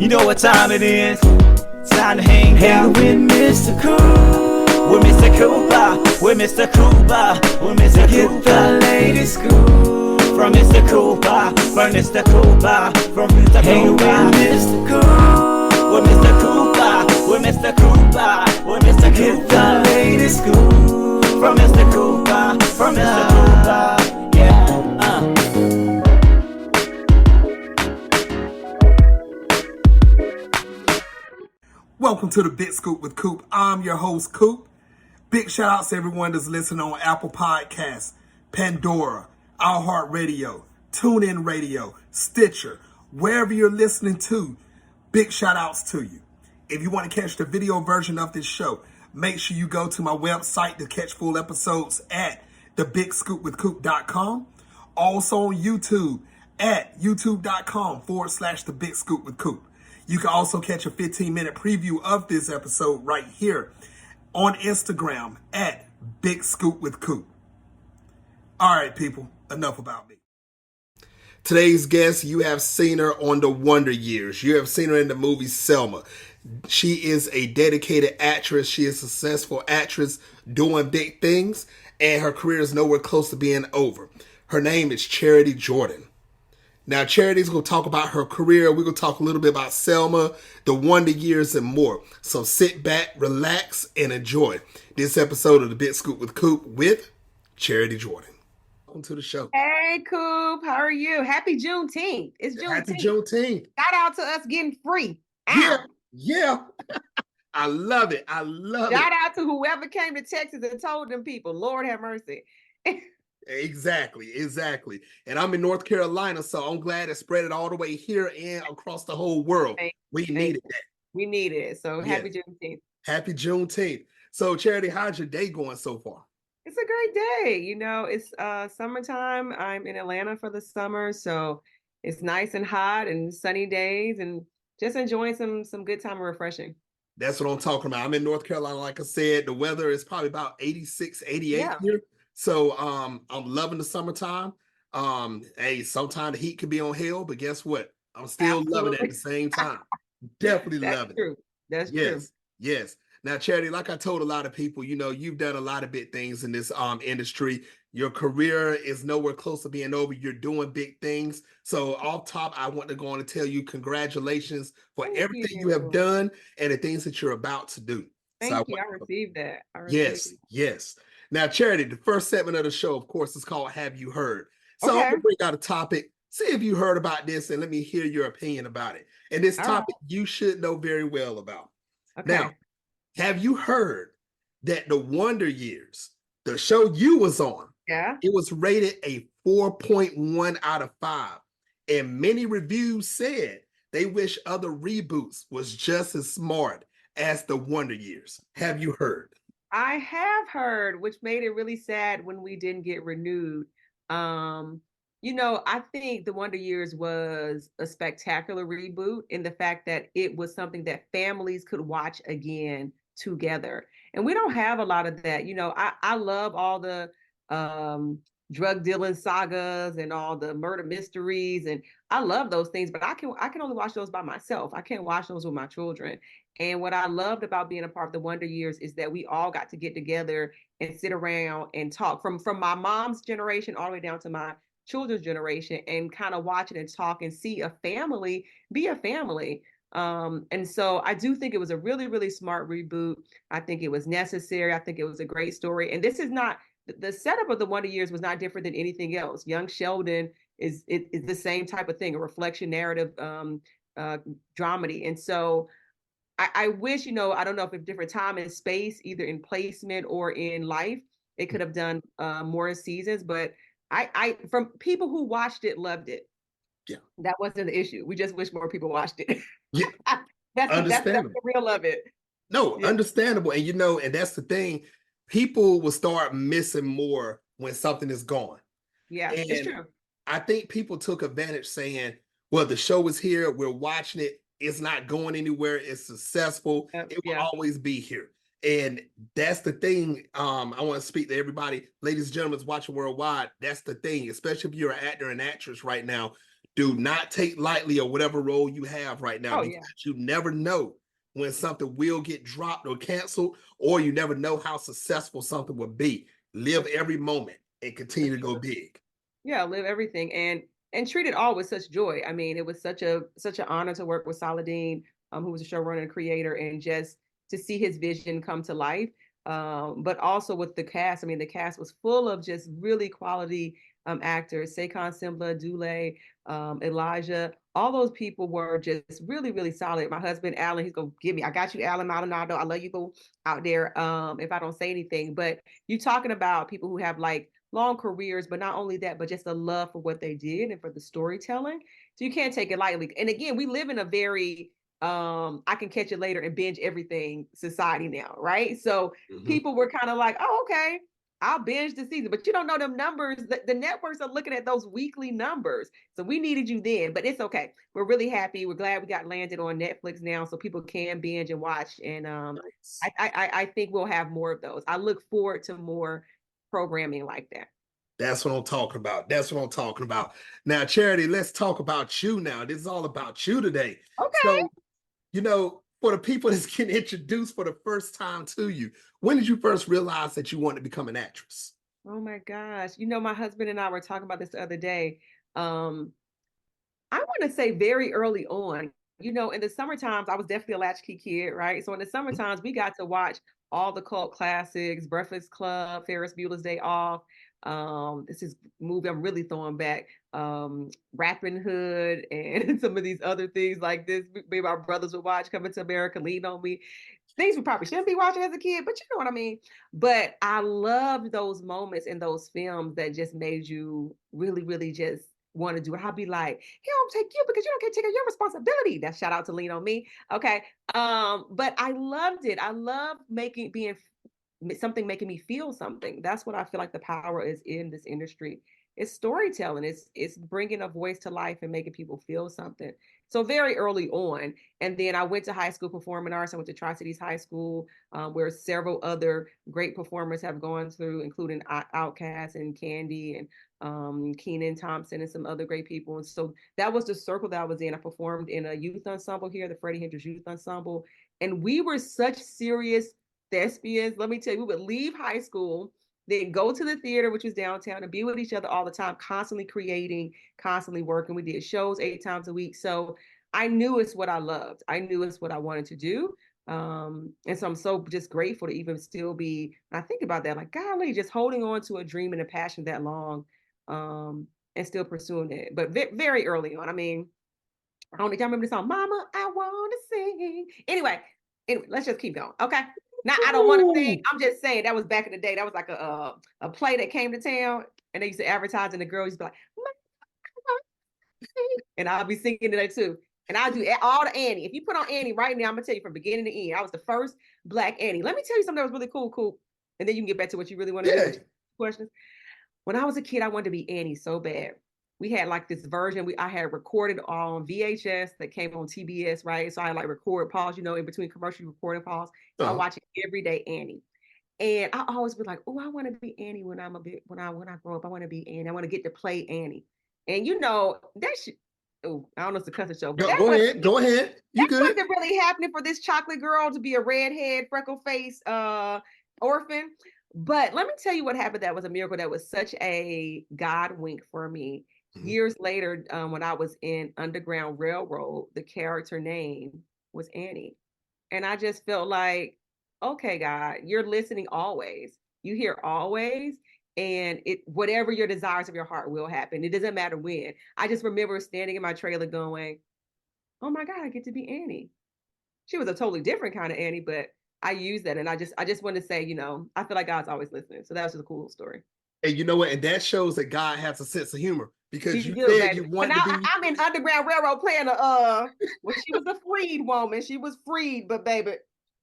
You know what time it is. Time to hang out with Mr. Coop. With Mr. Cooper. With Mr. Cooper. With Mr. Cooper. Get the latest scoop. From Mr. Cooper. From Mr. Cooper. From Mr. Cooper. Hang with Mr. Coop. With Mr. Cooper. With Mr. Cooper. With Mr. Cooper. Get the latest scoop. From Mr. Cooper. From Mr. Cooper. Yeah. Welcome to the Big Scoop with Coop. I'm your host, Coop. Big shout outs to everyone that's listening on Apple Podcasts, Pandora, iHeartRadio, TuneIn Radio, Stitcher, wherever you're listening to. Big shout outs to you. If you want to catch the video version of this show, make sure you go to my website to catch full episodes at thebigscoopwithcoop.com. Also on YouTube at youtube.com/thebigscoopwithcoop. You can also catch a 15-minute preview of this episode right here on Instagram at Big Scoop with Coop. All right, people, enough about me. Today's guest, you have seen her on The Wonder Years. You have seen her in the movie Selma. She is a dedicated actress. She is a successful actress doing big things, and her career is nowhere close to being over. Her name is Charity Jordan. Now, Charity's going to talk about her career. We're going to talk a little bit about Selma, The Wonder Years, and more. So sit back, relax, and enjoy this episode of The Big Scoop with Coop with Charity Jordan. Welcome to the show. Hey, Coop. How are you? Happy Juneteenth. It's Juneteenth. Happy Juneteenth. Shout out to us getting free. Yeah. I love it. Shout out to whoever came to Texas and told them people, Lord have mercy. Exactly. And I'm in North Carolina, so I'm glad it spread it all the way here and across the whole world. We needed that. We needed it. So yes. Happy Juneteenth. Happy Juneteenth. So Charity, how's your day going so far? It's a great day. You know, it's summertime. I'm in Atlanta for the summer, so it's nice and hot and sunny days and just enjoying some good time and refreshing. That's what I'm talking about. I'm in North Carolina. Like I said, the weather is probably about 86, 88 here. So I'm loving the summertime. Hey, sometimes the heat can be on hell, but guess what? I'm still loving it at the same time. Definitely loving it. That's true. Yes. Now, Charity, like I told a lot of people, you know, you've done a lot of big things in this industry. Your career is nowhere close to being over. You're doing big things. So off top, I want to go on and tell you congratulations for everything you have done and the things that you're about to do. Thank you. I received that. Yes. Now, Charity, the first segment of the show, of course, is called Have You Heard? So I'm going to bring out a topic. See if you heard about this and let me hear your opinion about it. And this topic you should know very well about. Okay. Now, have you heard that The Wonder Years, the show you was on, it was rated a 4.1 out of 5. And many reviews said they wish other reboots was just as smart as The Wonder Years. Have you heard? I have heard, which made it really sad when we didn't get renewed. You know, I think The Wonder Years was a spectacular reboot in the fact that it was something that families could watch again together. And we don't have a lot of that. You know, I love all the drug dealing sagas and all the murder mysteries. And I love those things, but I can only watch those by myself. I can't watch those with my children. And what I loved about being a part of The Wonder Years is that we all got to get together and sit around and talk from my mom's generation all the way down to my children's generation and kind of watch it and talk and see a family be a family. And so I do think it was a really, really smart reboot. I think it was necessary. I think it was a great story. And this is not, the setup of The Wonder Years was not different than anything else. Young Sheldon is the same type of thing, a reflection narrative dramedy. And so I wish, you know, I don't know if a different time and space, either in placement or in life, it could have done more seasons. But I from people who watched it, loved it. Yeah, that wasn't the issue. We just wish more people watched it. Yeah, that's the real of it. No, understandable. And you know, and that's the thing. People will start missing more when something is gone. Yeah, it's true. I think people took advantage saying, well, the show is here. We're watching it. It's not going anywhere. It's successful. It will always be here. And that's the thing. I want to speak to everybody, ladies and gentlemen watching worldwide. That's the thing, especially if you're an actor and actress right now. Do not take lightly or whatever role you have right now, Oh because yeah. you never know when something will get dropped or canceled, or you never know how successful something will be. Live every moment and continue to go big. Yeah, live everything and treat it all with such joy. I mean, it was such an honor to work with Saladin, who was a showrunner and creator, and just to see his vision come to life. But also with the cast. I mean, the cast was full of just really quality actors. Saquon Simba, Dule, Elijah. All those people were just really, really solid. My husband, Alan, he's gonna give me. I got you, Alan Maldonado. I love you. Go out there. If I don't say anything, but you talking about people who have like long careers, but not only that, but just a love for what they did and for the storytelling. So you can't take it lightly. And again, we live in a very I can catch it later and binge everything society now, right? So people were kind of like, oh, okay, I'll binge the season, but you don't know them numbers. The networks are looking at those weekly numbers. So we needed you then, but it's okay. We're really happy. We're glad we got landed on Netflix now so people can binge and watch. And Nice. I think we'll have more of those. I look forward to more programming like that. That's what I'm talking about. That's what I'm talking about. Now, Charity, let's talk about you now. This is all about you today. Okay. So, for the people that's getting introduced for the first time to you, when did you first realize that you wanted to become an actress? Oh my gosh. My husband and I were talking about this the other day. Um, I want to say very early on, in the summer times, I was definitely a latchkey kid, right? So in the summer times, we got to watch all the cult classics, Breakfast Club, Ferris Bueller's Day Off. This is movie I'm really throwing back. Rapping Hood and some of these other things like this. Maybe our brothers would watch Coming to America, Lean on Me. Things we probably shouldn't be watching as a kid, but you know what I mean. But I loved those moments in those films that just made you really, really just want to do it. I'll be like, he don't take you because you don't get taken your responsibility. That shout out to Lean on Me. Okay. But I loved it. I love being something making me feel something. That's what I feel like the power is in this industry. It's storytelling. It's bringing a voice to life and making people feel something. So very early on, and then I went to high school performing arts. I went to Tri-Cities High School, where several other great performers have gone through, including Outkast and Candy and Kenan Thompson and some other great people. And so that was the circle that I was in. I performed in a youth ensemble here, the Freddie Hendrix Youth Ensemble, and we were such serious thespians. Let me tell you, we would leave high school, then go to the theater, which was downtown, and be with each other all the time, constantly creating, constantly working. We did shows 8 times a week. So I knew it's what I loved. I knew it's what I wanted to do. And so I'm so just grateful to even still be, I think about that, like, golly, just holding on to a dream and a passion that long, and still pursuing it. But very early on, I mean, I don't know if y'all remember the song, Mama, I Want to Sing. Anyway, let's just keep going. Okay. Now, I don't want to sing. I'm just saying that was back in the day. That was like a play that came to town, and they used to advertise, and the girls used to be like, and I'll be singing that too. And I'll do all the Annie. If you put on Annie right now, I'm gonna tell you from beginning to end. I was the first Black Annie. Let me tell you something that was really cool, Coop. And then you can get back to what you really want to do. Questions. When I was a kid, I wanted to be Annie so bad. We had like this version I had recorded on VHS that came on TBS, right? So I like record pause, in between commercial recording pause. So I watch it every day, Annie. And I always be like, oh, I want to be Annie when I grow up. I want to be Annie. I want to get to play Annie. And that shit. Oh, I don't know if it's a cussing show, but Go ahead. Go ahead. You good? Wasn't really happening for this chocolate girl to be a redhead, freckle face orphan. But let me tell you what happened. That was a miracle. That was such a God wink for me. Years later, when I was in Underground Railroad, the character name was Annie. And I just felt like, okay, God, you're listening always. You hear always. And whatever your desires of your heart will happen. It doesn't matter when. I just remember standing in my trailer going, oh my God, I get to be Annie. She was a totally different kind of Annie, but I use that. And I just want to say, I feel like God's always listening. So that was just a cool story. And you know what? And that shows that God has a sense of humor, because you said baby. you wanted to be. I'm in Underground Railroad playing well, she was a freed woman. She was freed, but baby,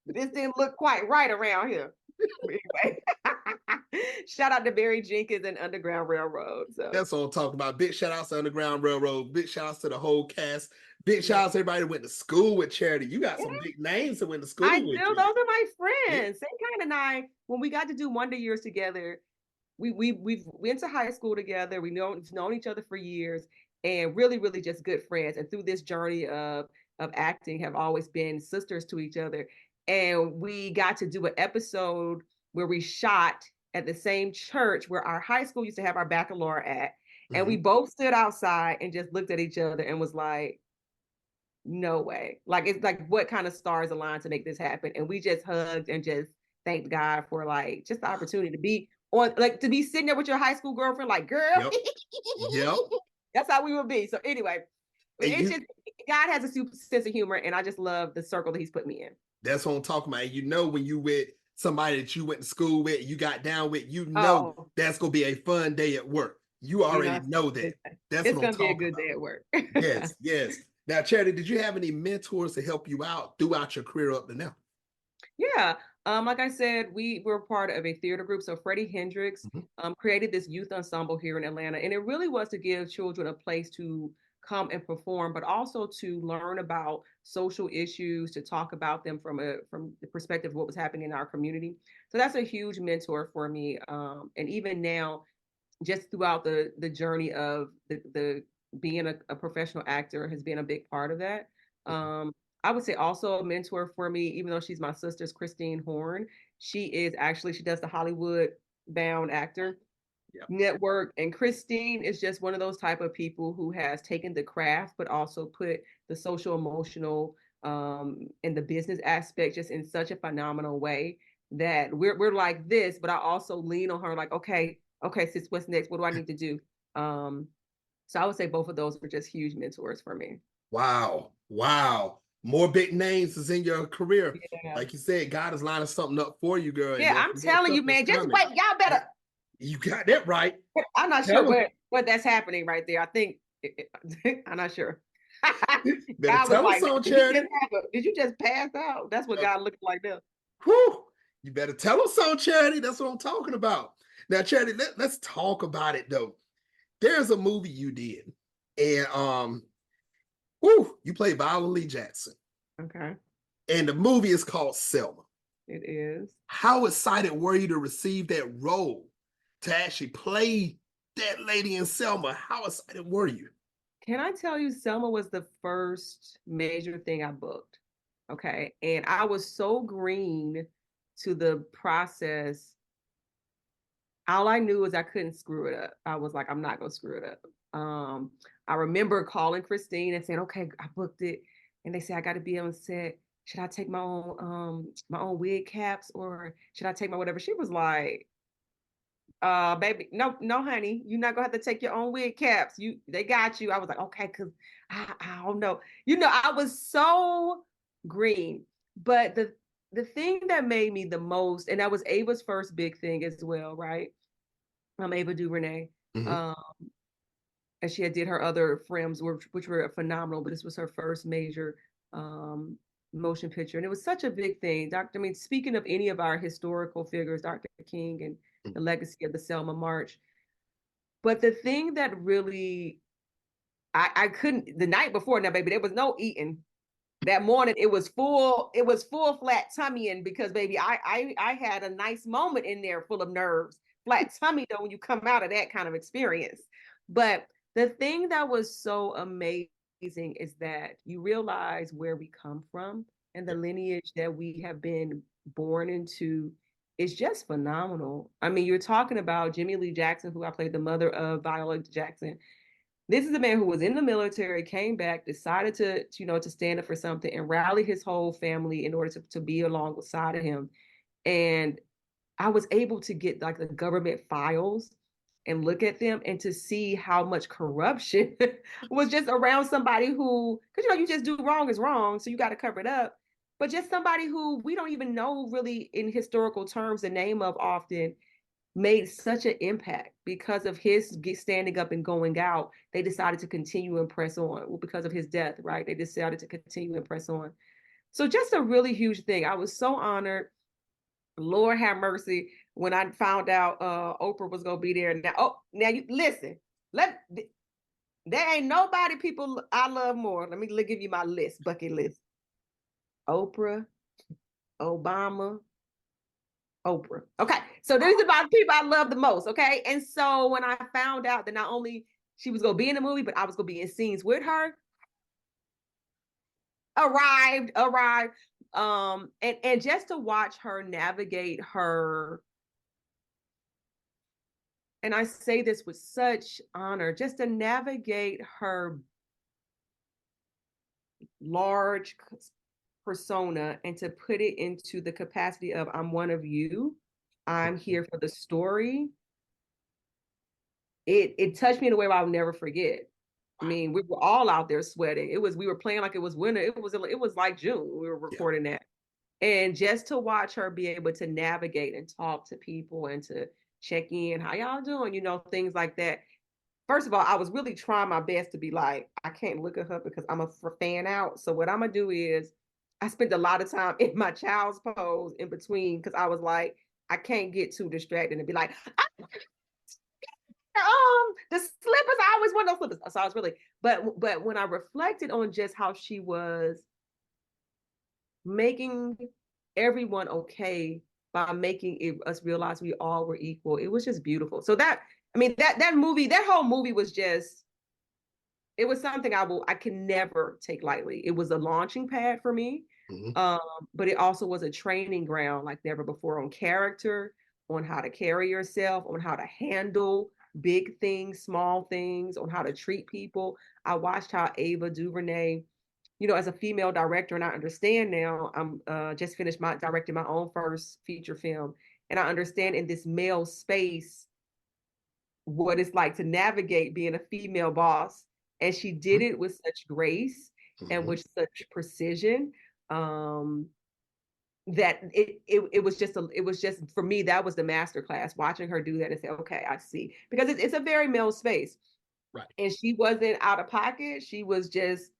this didn't look quite right around here. Anyway, shout out to Barry Jenkins and Underground Railroad. So that's what I'm talking about. Big shout outs to Underground Railroad. Big shout outs to the whole cast. Big shout outs to everybody that went to school with Charity. You got some big names that went to school with you. Those are my friends. Same kind and I, when we got to do Wonder Years together, we went to high school together. We've known each other for years. and really, really just good friends. And through this journey of acting, have always been sisters to each other. And we got to do an episode where we shot at the same church where our high school used to have our baccalaureate at. And we both stood outside and just looked at each other and was like, no way. Like, it's like, what kind of stars aligned to make this happen? And we just hugged and just thanked God for like just the opportunity to be on, like, to be sitting there with your high school girlfriend, like, girl, Yep. that's how we would be. So anyway, And it's just, God has a super sense of humor, and I just love the circle that he's put me in. that's what I'm talking about. You know, when you with somebody that you went to school with, you got down with, you know, that's gonna be a fun day at work. You already know that. That's it's what I'm gonna be a good about. day at work. Yes, yes. Now, Charity, did you have any mentors to help you out throughout your career up to now? Yeah. Like I said, we were part of a theater group. So Freddie Hendricks created this youth ensemble here in Atlanta. And it really was to give children a place to come and perform, but also to learn about social issues, to talk about them from the perspective of what was happening in our community. So that's a huge mentor for me. And even now, just throughout the journey of the being a professional actor has been a big part of that. I would say also a mentor for me, even though she's my sister's Christine Horn. She does the Hollywood Bound Actor Network. And Christine is just one of those type of people who has taken the craft, but also put the social, emotional, and the business aspect just in such a phenomenal way that we're like this, but I also lean on her like, okay, sis, what's next? What do I need to do? So I would say both of those were just huge mentors for me. Wow. More big names is in your career. Yeah. Like you said, God is lining something up for you, girl. Yeah, I'm telling you, man, just wait. Y'all better. You got that right. I'm not sure what that's happening right there. I think I'm not sure. Better tell us on, Charity. Did you just pass out? That's what God looked like now. Whew. You better tell us on, Charity. That's what I'm talking about. Now, Charity, let's talk about it though. There's a movie you did, and you played Viola Lee Jackson. Okay. And the movie is called Selma. It is. How excited were you to receive that role, to actually play that lady in Selma? How excited were you? Can I tell you, Selma was the first major thing I booked. Okay. And I was so green to the process. All I knew was I couldn't screw it up. I was like, I'm not going to screw it up. I remember calling Christine and saying, okay, I booked it. And they said, I got to be on set. Should I take my own wig caps, or should I take my whatever? She was like, baby, no, honey, you're not gonna have to take your own wig caps. They got you. I was like, okay, because I don't know. I was so green. But the thing that made me the most, and that was Ava's first big thing as well, right? Ava DuVernay. And she did her other films, which were phenomenal, but this was her first major motion picture. And it was such a big thing. Speaking of any of our historical figures, Dr. King and the legacy of the Selma March. But the thing that really, I couldn't, the night before, now, baby, there was no eating. That morning, it was full flat tummy. And because, baby, I had a nice moment in there full of nerves. Flat tummy, though, when you come out of that kind of experience. But the thing that was so amazing is that you realize where we come from and the lineage that we have been born into is just phenomenal. I mean, you're talking about Jimmie Lee Jackson, who I played the mother of Viola Jackson. This is a man who was in the military, came back, decided to stand up for something and rally his whole family in order to be alongside of him. And I was able to get like the government files and look at them and to see how much corruption was just around somebody who, because you just do wrong is wrong, so you got to cover it up. But just somebody who we don't even know really in historical terms the name of often made such an impact because of his standing up and going out. They decided to continue and press on. Well, because of his death, right? They decided to continue and press on. So just a really huge thing. I was so honored. Lord have mercy when I found out Oprah was gonna be there. Now you listen. There ain't nobody people I love more. Let me give you my bucket list. Oprah, Obama, Oprah. Okay, so these are about the people I love the most. Okay, and so when I found out that not only she was gonna be in the movie, but I was gonna be in scenes with her. Arrived. And just to watch her navigate her, and I say this with such honor, just to navigate her large persona and to put it into the capacity of I'm one of you, I'm here for the story. It touched me in a way I'll never forget. I mean, we were all out there sweating. We were playing like it was winter. It was like June. We were recording that. And just to watch her be able to navigate and talk to people and to check in, how y'all doing? Things like that. First of all, I was really trying my best to be like, I can't look at her because I'm a fan out. So what I'm gonna do is I spent a lot of time in my child's pose in between because I was like, I can't get too distracted and be like, the slippers. I always want those slippers. So I was really, but when I reflected on just how she was making everyone okay by making us realize we all were equal, it was just beautiful. So that whole movie was just, it was something I can never take lightly. It was a launching pad for me. But it also was a training ground like never before on character, on how to carry yourself, on how to handle big things, small things, on how to treat people. I watched how Ava DuVernay, as a female director, and I understand now, I'm just finished directing my own first feature film, and I understand in this male space what it's like to navigate being a female boss. And she did it with such grace and with such precision. That it was just for me, that was the master class, watching her do that and say, okay, I see, because it's a very male space, right? And she wasn't out of pocket. She was just,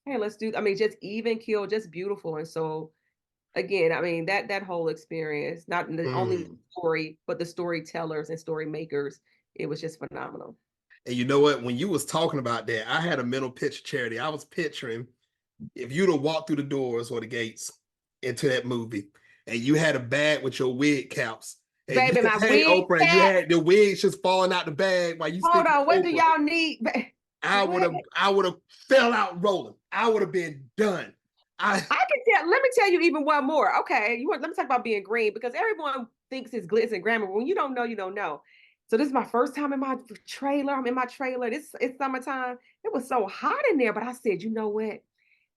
hey, let's do. I mean, just even keel, just beautiful. And so, again, I mean that whole experience, not only the story, but the storytellers and story makers, it was just phenomenal. And you know what? When you was talking about that, I had a mental picture, Charity. I was picturing if you'd have walked through the doors or the gates into that movie, and you had a bag with your wig caps. And Baby, my wig Oprah, and you had the wigs just falling out the bag while you hold on, what do y'all need? I would have fell out rolling. I would have been done. I can tell. Let me tell you even one more. Okay, let me talk about being green, because everyone thinks it's glitz and glamour. When you don't know, you don't know. So this is my first time in my trailer. I'm in my trailer. It's summertime. It was so hot in there, but I said, you know what?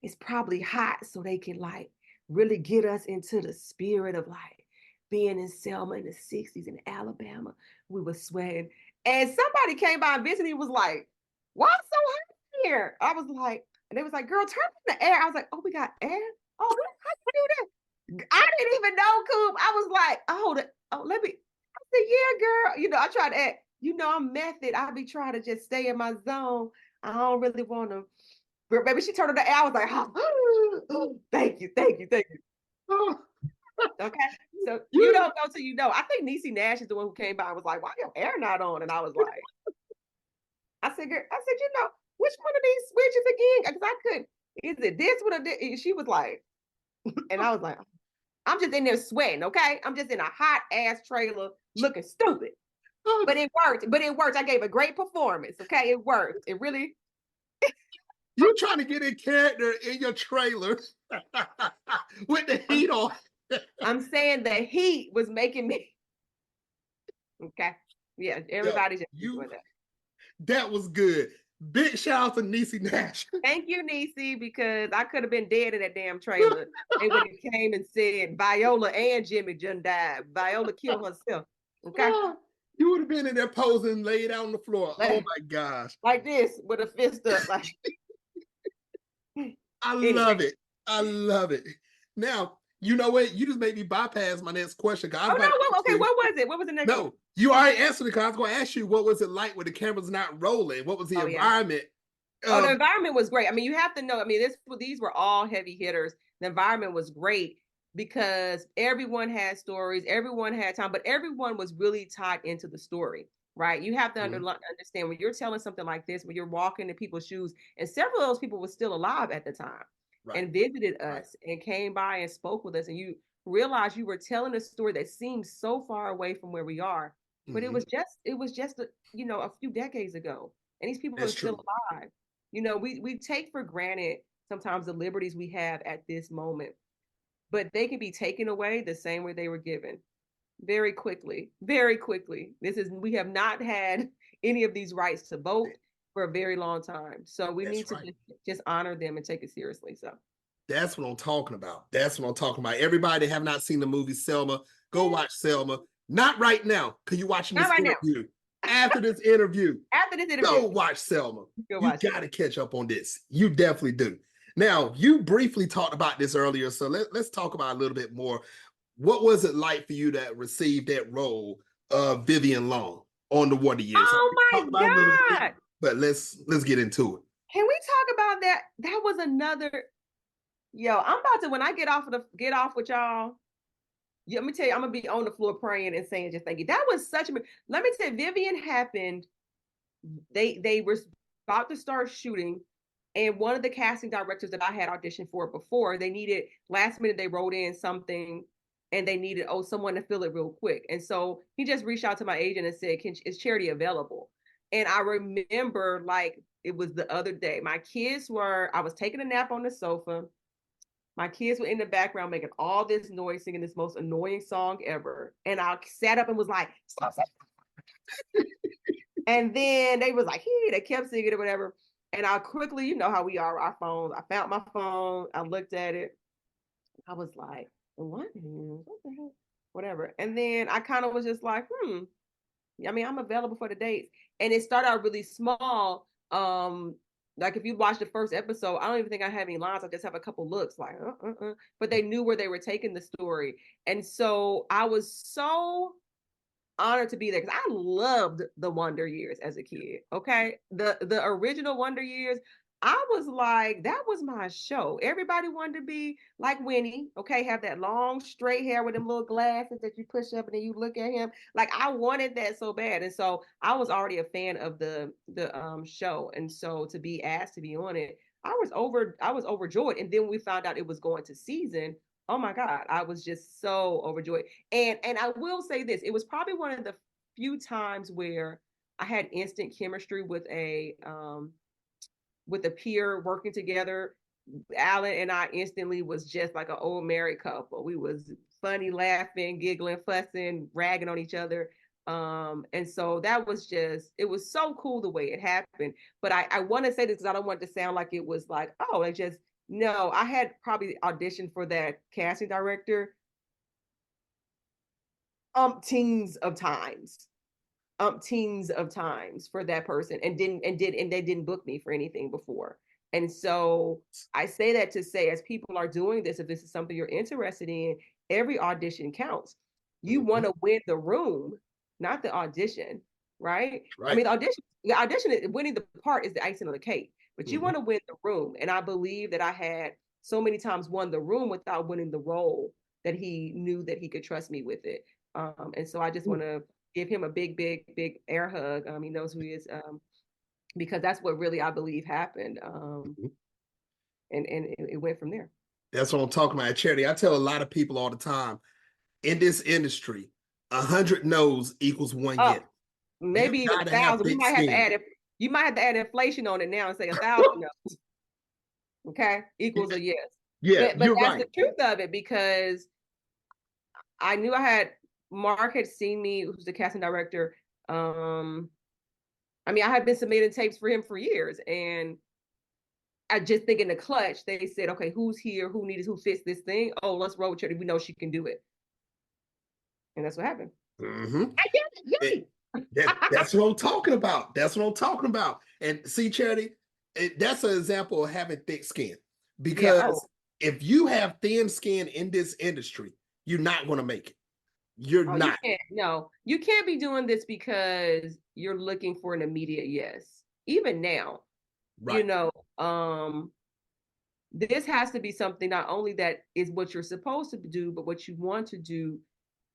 It's probably hot so they can like really get us into the spirit of like being in Selma in the 60s in Alabama. We were sweating. And somebody came by and visited me, was like, why so hot here? I was like, and they was like, girl, turn on the air. I was like, oh, we got air? Oh, how you do that? I didn't even know, Coop. I was like, let me. I said, yeah, girl. I try to act, I'm method. I be trying to just stay in my zone. I don't really want to. But baby, she turned on the air. I was like, oh, thank you. Oh. Okay. So you don't know till you know. I think Niecy Nash is the one who came by and was like, why your air not on? And I was like, I said, which one of these switches again? Because I couldn't. Is it this one or this? And she was like, and I was like, I'm just in there sweating, okay? I'm just in a hot ass trailer looking stupid. But it worked. I gave a great performance, okay? It worked. It really. You're trying to get in character in your trailer with the heat on. I'm saying the heat was making me. Okay. Yeah, everybody's just doing that. That was good. Big shout out to Niecy Nash. Thank you, Niecy, because I could have been dead in that damn trailer. They would have came and said Viola and Jimmy just died. Viola killed herself. Okay. You would have been in there posing, laid out on the floor. Oh my gosh. Like this, with a fist up. Like. I love it. I love it. Now, you know what? You just made me bypass my next question. Okay, what was it? What was the next one? You already answered it, because I was going to ask you, what was it like when the camera's not rolling? What was the environment? The environment was great. I mean, you have to know, these were all heavy hitters. The environment was great because everyone had stories, everyone had time, but everyone was really tied into the story, right? You have to understand when you're telling something like this, when you're walking in people's shoes, and several of those people were still alive at the time. Right. And visited us and came by and spoke with us, and you realize you were telling a story that seems so far away from where we are, but it was just a few decades ago, and these people That's are still true. alive. You know, we take for granted sometimes the liberties we have at this moment, but they can be taken away the same way they were given very quickly, very quickly. We have not had any of these rights to vote for a very long time. So we That's need to right. just honor them and take it seriously. So That's what I'm talking about. That's what I'm talking about. Everybody that have not seen the movie Selma, go watch Selma. Not right now, because you're watching not this right now. interview. After this interview, After this interview, go watch Selma. go You watch got to catch up on this. You definitely do. Now, you briefly talked about this earlier, so let's talk about a little bit more. What was it like for you to receive that role of Vivian Long on The Wonder Years? Oh Talk my about it a little bit, God. but let's get into it. Can we talk about that? That was another. Yo, I'm about to when I get off with y'all. Yeah, let me tell you, I'm gonna be on the floor praying and saying just thank you. That was such a. Let me tell you, Vivian happened. They were about to start shooting, and one of the casting directors that I had auditioned for before, they needed last minute. They wrote in something, and they needed someone to fill it real quick. And so he just reached out to my agent and said, "Is Charity available?" And I remember like it was the other day. I was taking a nap on the sofa. My kids were in the background making all this noise, singing this most annoying song ever. And I sat up and was like, stop, stop. And then they was like, hey, they kept singing it or whatever. And I quickly, you know how we are, our phones. I found my phone. I looked at it. I was like, what the hell? Whatever. And then I kind of was just like, I mean, I'm available for the dates. And it started out really small. Like if you watch the first episode, I don't even think I have any lines. I just have a couple looks like, but they knew where they were taking the story. And so I was so honored to be there because I loved the Wonder Years as a kid. Okay. The original Wonder Years, I was like, that was my show. Everybody wanted to be like Winnie, okay, have that long straight hair with them little glasses that you push up and then you look at him. Like I wanted that so bad. And so I was already a fan of the show. And so to be asked to be on it, I was overjoyed. And then we found out it was going to season. Oh my God, I was just so overjoyed. And I will say this, it was probably one of the few times where I had instant chemistry with a peer working together. Alan and I instantly was just like an old married couple. We was funny, laughing, giggling, fussing, ragging on each other. And so that was it was so cool the way it happened. But I want to say this because I don't want it to sound like it was like, oh, it just no, I had probably auditioned for that casting director umpteens of times for that person and they didn't book me for anything before. And so I say that to say, as people are doing this, if this is something you're interested in, every audition counts. You want to win the room, not the audition, right? I mean, the audition, winning the part is the icing on the cake, but you want to win the room. And I believe that I had so many times won the room without winning the role that he knew that he could trust me with it. And so I just want to give him a big, big, big air hug. He knows who he is, because that's what really I believe happened. And it went from there. That's what I'm talking about. Charity, I tell a lot of people all the time, in this industry, 100 no's equals one yes. Maybe even 1,000. You might have to add inflation on it now and say 1,000 no's. Okay, equals a yes. Yeah, but that's the truth of it, because I knew Mark had seen me, who's the casting director. I mean, I had been submitting tapes for him for years, and I just think in the clutch, they said, okay, who's here? Who fits this thing? Oh, let's roll with Charity. We know she can do it. And that's what happened. I did it. That's what I'm talking about. That's what I'm talking about. And see, Charity, that's an example of having thick skin. Because if you have thin skin in this industry, you're not going to make it. You're not. You can't be doing this because you're looking for an immediate yes. Even now, right. This has to be something not only that is what you're supposed to do, but what you want to do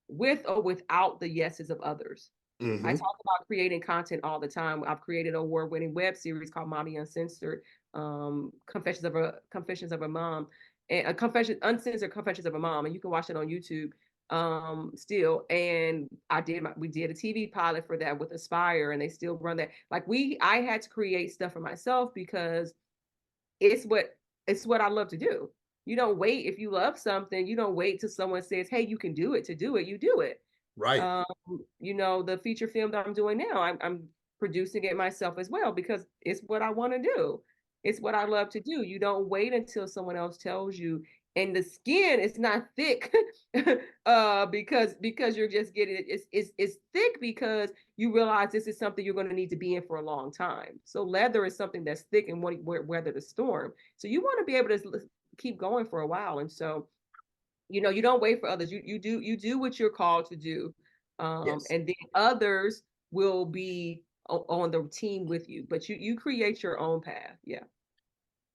with or without the yeses of others. I talk about creating content all the time. I've created an award-winning web series called Mommy Uncensored, Confessions of a Mom, and Uncensored Confessions of a Mom, and you can watch it on YouTube. still. And we did a TV pilot for that with Aspire, and they still run that. Like I had to create stuff for myself because it's what I love to do. You don't wait. If you love something, you don't wait till someone says, hey, you can do it. To do it, you do it. Right. The feature film that I'm doing now, I'm producing it myself as well because it's what I want to do. It's what I love to do. You don't wait until someone else tells you. And the skin is not thick because you're just getting it. It's thick because you realize this is something you're going to need to be in for a long time. So leather is something that's thick and won't weather the storm. So you want to be able to keep going for a while. And so, you don't wait for others. You do what you're called to do, Yes. and then others will be on the team with you. But you create your own path. Yeah.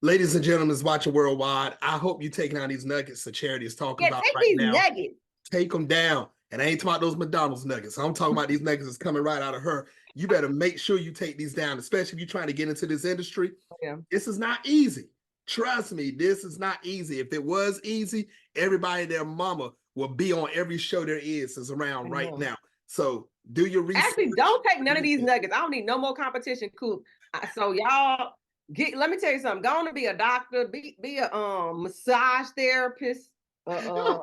Ladies and gentlemen, watching worldwide, I hope you're taking out these nuggets that Charity is talking about take right these now. Nuggets. Take them down. And I ain't talking about those McDonald's nuggets. I'm talking about these nuggets that's coming right out of her. You better make sure you take these down, especially if you're trying to get into this industry. Yeah. This is not easy. Trust me, this is not easy. If it was easy, everybody and their mama will be on every show there is around right now. So do your research. Actually, don't take none of these nuggets. I don't need no more competition, Coop. So y'all let me tell you something. Go on to be a doctor, be a massage therapist, a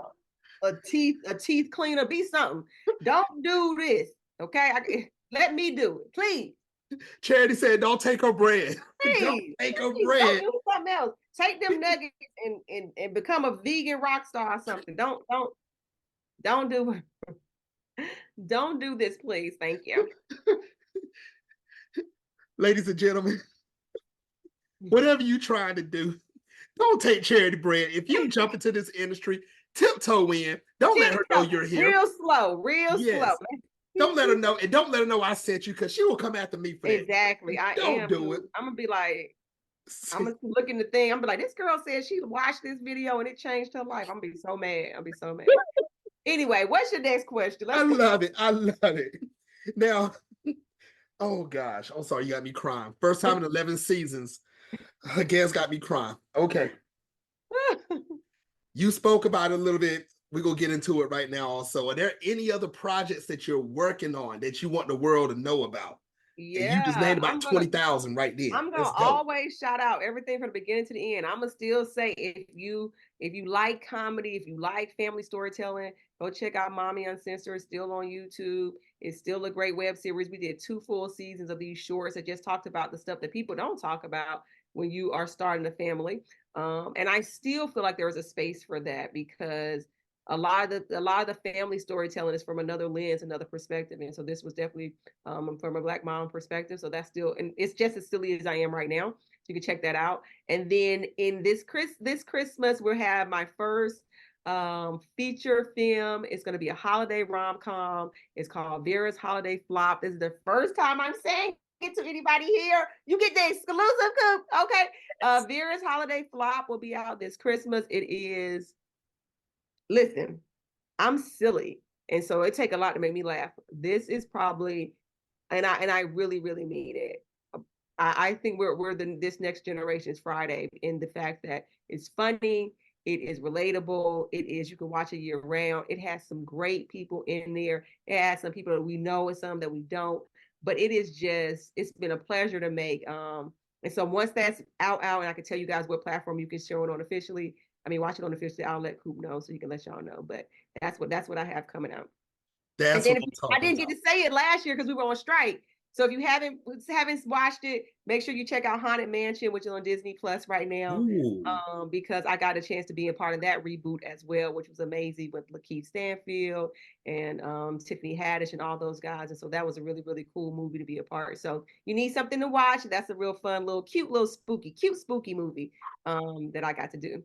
teeth cleaner, be something. Don't do this, okay? Let me do it, please. Charity said, "Don't take her bread. Don't take her bread. Don't do something else. Take them nuggets and become a vegan rock star or something. Don't do don't do this, please. Thank you." Ladies and gentlemen, whatever you're trying to do, don't take Charity bread. If you jump into this industry, tiptoe in. Don't let her know you're here. Real slow. Slow. Don't let her know, and don't let her know I sent you because she will come after me for that. Exactly. Don't do it. I'm gonna be like, I'm gonna look in the thing. I'm gonna be like, this girl said she watched this video and it changed her life. I'm gonna be so mad. Anyway, what's your next question? I love it. Now, oh gosh, I'm sorry, you got me crying. First time in 11 seasons, again's got me crying. Okay. You spoke about it a little bit. We're going to get into it right now also. Are there any other projects that you're working on that you want the world to know about? Yeah. And you just named about 20,000 right there. I'm going to always shout out everything from the beginning to the end. I'm going to still say if you like comedy, if you like family storytelling, go check out Mommy Uncensored. It's still on YouTube. It's still a great web series. We did 2 full seasons of these shorts that just talked about the stuff that people don't talk about when you are starting a family. And I still feel like there is a space for that because a lot of the family storytelling is from another lens, another perspective. And so this was definitely from a Black mom perspective. So that's still, and it's just as silly as I am right now. So you can check that out. And then in this Christmas, we'll have my first feature film. It's going to be a holiday rom-com. It's called Vera's Holiday Flop. This is the first time I'm saying it to anybody here. You get the exclusive, Coop. Okay. Vera's Holiday Flop will be out this Christmas. It is, listen, I'm silly. And so it take a lot to make me laugh. This is probably, and I really, really mean it. I think we're this next generation's Friday in the fact that it's funny. It is relatable. You can watch it year round. It has some great people in there. It has some people that we know and some that we don't. But it's been a pleasure to make. And so once that's out, and I can tell you guys what platform you can show it on officially. I mean, watch it on officially. I'll let Coop know so he can let y'all know. But that's what I have coming out. I didn't get to say it last year because we were on strike. So if you haven't watched it, make sure you check out Haunted Mansion, which is on Disney Plus right now. Because I got a chance to be a part of that reboot as well, which was amazing with Lakeith Stanfield and Tiffany Haddish and all those guys. And so that was a really, really cool movie to be a part. So you need something to watch. That's a real fun, cute spooky movie that I got to do.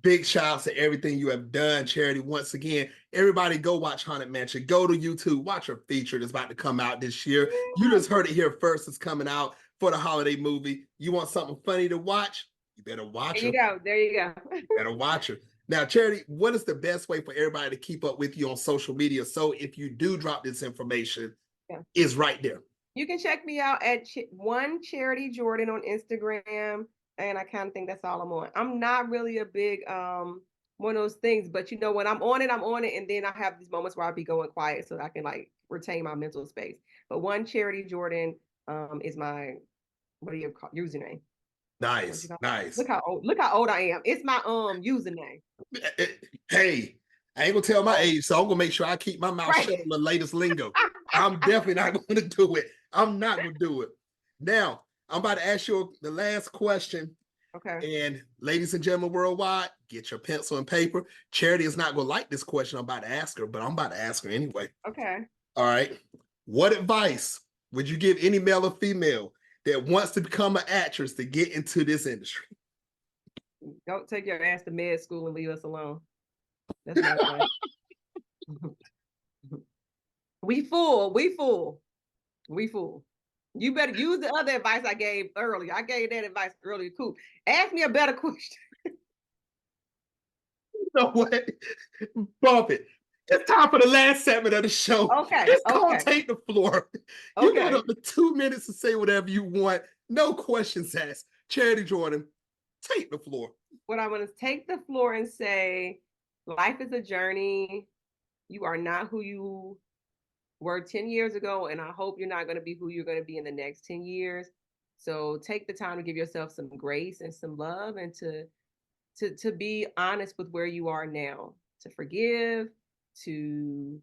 Big shout out to everything you have done, Charity. Once again, everybody go watch Haunted Mansion. Go to YouTube, watch her feature that's about to come out this year. You just heard it here first. It's coming out for the holiday movie. You want something funny to watch? You better watch her. There you go. You better watch her. Now, Charity, what is the best way for everybody to keep up with you on social media? So if you do drop this information, it's right there. You can check me out at One Charity Jordan on Instagram. And I kind of think that's all I'm on. I'm not really a big one of those things. But when I'm on it, and then I have these moments where I'll be going quiet so that I can like retain my mental space. But one Charity Jordan is my, what do you call username? Nice. Look how old I am. It's my username. Hey, I ain't gonna tell my age, so I'm gonna make sure I keep my mouth shut on the latest lingo. I'm definitely not gonna do it. I'm not gonna do it. Now, I'm about to ask you the last question. Okay. And ladies and gentlemen worldwide, get your pencil and paper. Charity is not gonna like this question I'm about to ask her, but I'm about to ask her anyway. Okay. All right. What advice would you give any male or female that wants to become an actress to get into this industry? Don't take your ass to med school and leave us alone. That's my advice. We fool. You better use the other advice I gave earlier. I gave that advice earlier, Coop. Ask me a better question. You know what? Bump it. It's time for the last segment of the show. Okay. It's called Take the Floor. You got up to 2 minutes to say whatever you want. No questions asked. Charity Jordan, take the floor. What I want to take the floor and say, life is a journey. You are not who you were 10 years ago, and I hope you're not going to be who you're going to be in the next 10 years. So take the time to give yourself some grace and some love, and to be honest with where you are now, to forgive, to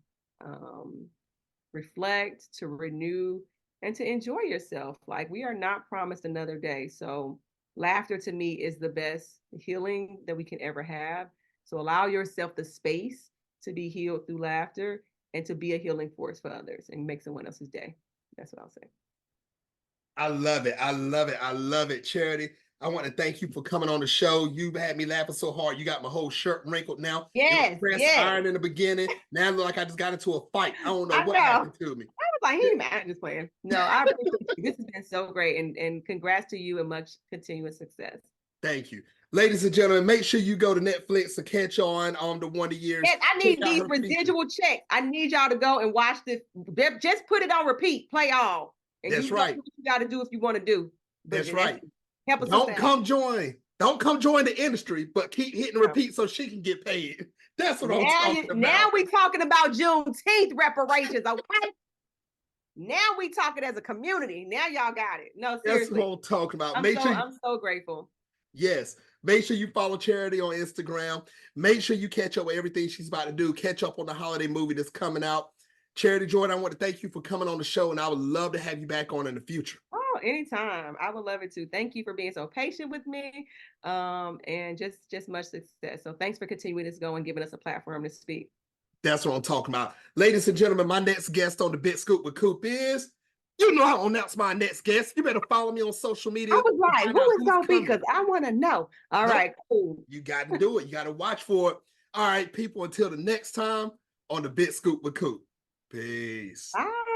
reflect, to renew, and to enjoy yourself. Like, we are not promised another day. So laughter to me is the best healing that we can ever have. So allow yourself the space to be healed through laughter and to be a healing force for others and make someone else's day. That's what I'll say. I love it. I love it. I love it, Charity. I want to thank you for coming on the show. You had me laughing so hard. You got my whole shirt wrinkled now. Yes. Iron in the beginning. Now it look like I just got into a fight. I don't know what happened to me. I was like, I'm just playing. No, I appreciate you. This has been so great. And congrats to you and much continuous success. Thank you. Ladies and gentlemen, make sure you go to Netflix to catch on the Wonder Years. Yes, I need these residual checks. I need y'all to go and watch this. Just put it on repeat. Play all. And that's right. What you got to do if you want to do. That's right. Help us. Don't come join the industry, but keep hitting repeat so she can get paid. That's what I'm talking about. Now we talking about Juneteenth reparations, okay? Now we talking as a community. Now y'all got it. No, seriously. That's what I'm talking about. I'm so grateful. Yes. Make sure you follow Charity on Instagram. Make sure you catch up with everything she's about to do. Catch up on the holiday movie that's coming out. Charity Jordan, I want to thank you for coming on the show, and I would love to have you back on in the future. Oh, anytime. I would love it too. Thank you for being so patient with me, and just much success. So thanks for continuing this going, giving us a platform to speak. That's what I'm talking about. Ladies and gentlemen, my next guest on the Big Scoop with Coop is, you know how to announce my next guest. You better follow me on social media. I was like, who is going to be? Because I want to know. All right, cool. You got to do it. You got to watch for it. All right, people, until the next time on the Big Scoop with Coop. Peace. Bye.